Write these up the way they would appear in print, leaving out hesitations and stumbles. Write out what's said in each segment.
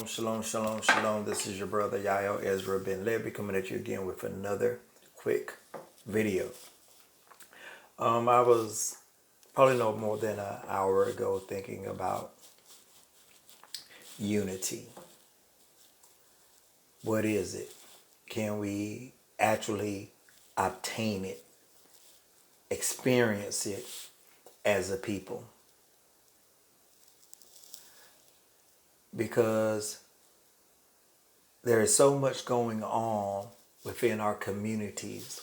Shalom, shalom, shalom. This is your brother Yael Ezra Ben Levy coming at you again with another quick video. I was probably no more than an hour ago thinking about unity. What is it? Can we actually obtain it, experience it as a people? Because there is so much going on within our communities,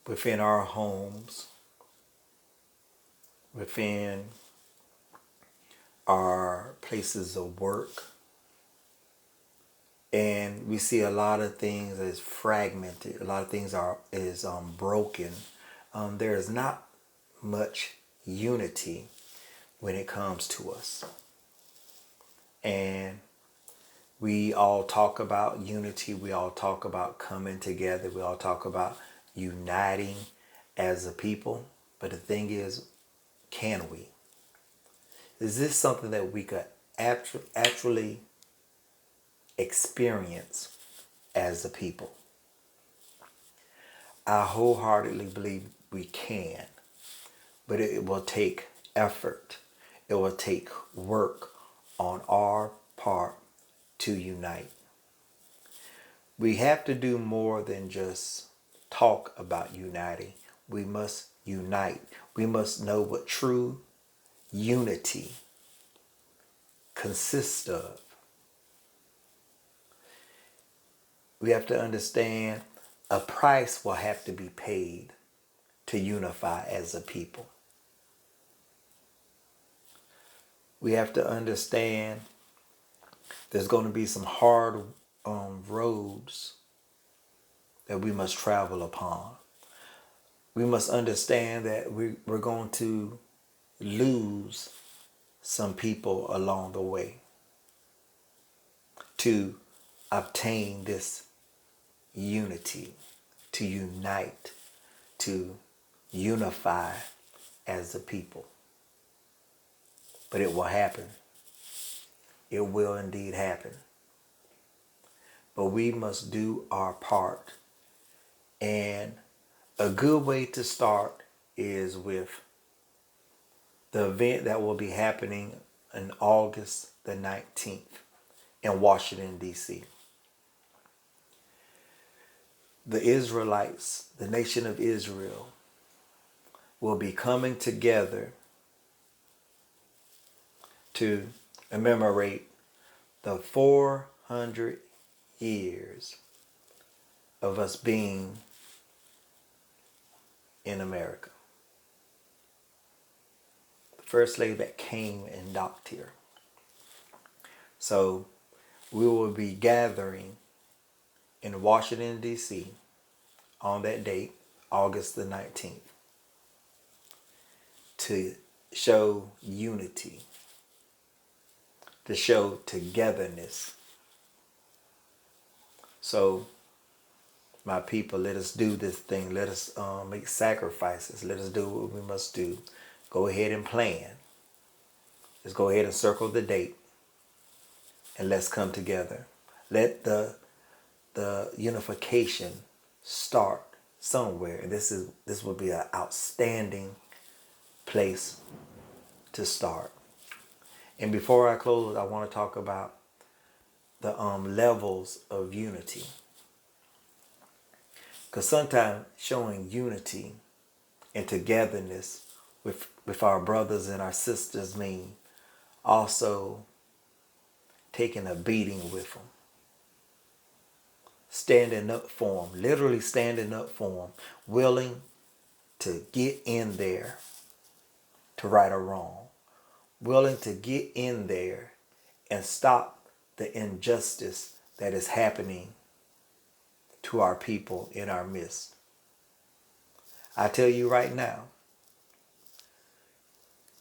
within our homes, within our places of work, and we see a lot of things as fragmented. A lot of things is broken. There is not much unity when it comes to us, and we all talk about unity. We all talk about coming together. We all talk about uniting as a people. But the thing is, can we? Is this something that we could actually experience as a people? I wholeheartedly believe we can, but it will take effort. It will take work on our part to unite. We have to do more than just talk about uniting. We must unite. We must know what true unity consists of. We have to understand a price will have to be paid to unify as a people. We have to understand there's going to be some hard roads that we must travel upon. We must understand that we're going to lose some people along the way to obtain this unity, to unite, to unify as a people. But it will happen. It will indeed happen. But we must do our part. And a good way to start is with the event that will be happening on August the 19th in Washington, D.C. The Israelites, the nation of Israel, will be coming together to commemorate the 400 years of us being in America. The first slave that came and docked here. So we will be gathering in Washington, D.C. on that date, August the 19th, to show unity, to show togetherness. So, my people, let us do this thing. Let us make sacrifices. Let us do what we must do. Go ahead and plan. Let's go ahead and circle the date, and let's come together. Let the unification start somewhere. And this will be an outstanding place to start. And before I close, I want to talk about the levels of unity. Because sometimes showing unity and togetherness with our brothers and our sisters mean also taking a beating with them. Standing up for them, literally standing up for them, willing to get in there to right or wrong, willing to get in there and stop the injustice that is happening to our people in our midst. I tell you right now,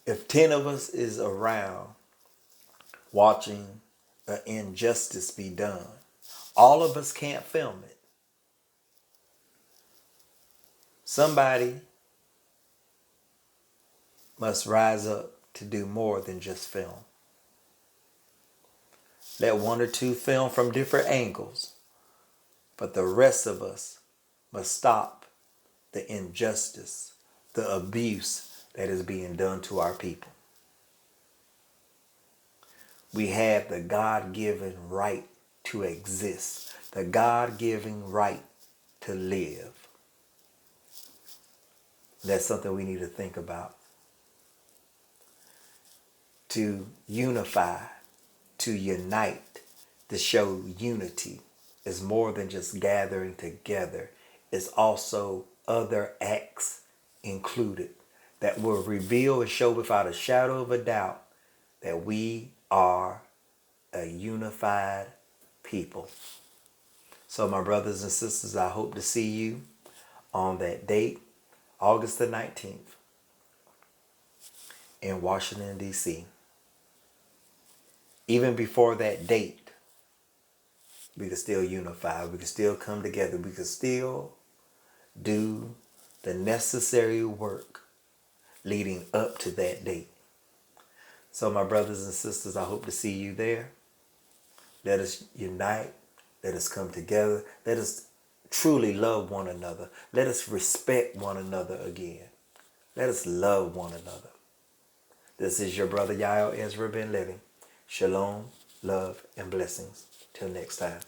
if 10 of us is around watching an injustice be done, all of us can't film it. Somebody must rise up to do more than just film. Let one or two film from different angles. But the rest of us must stop the injustice, the abuse that is being done to our people. We have the God-given right to exist, the God-given right to live. That's something we need to think about. To unify, to unite, to show unity is more than just gathering together. It's also other acts included that will reveal and show without a shadow of a doubt that we are a unified people. So my brothers and sisters, I hope to see you on that date, August the 19th in Washington, D.C. Even before that date, we can still unify. We can still come together. We can still do the necessary work leading up to that date. So my brothers and sisters, I hope to see you there. Let us unite. Let us come together. Let us truly love one another. Let us respect one another again. Let us love one another. This is your brother Yael Ezra Ben Living. Shalom, love, and blessings. Till next time.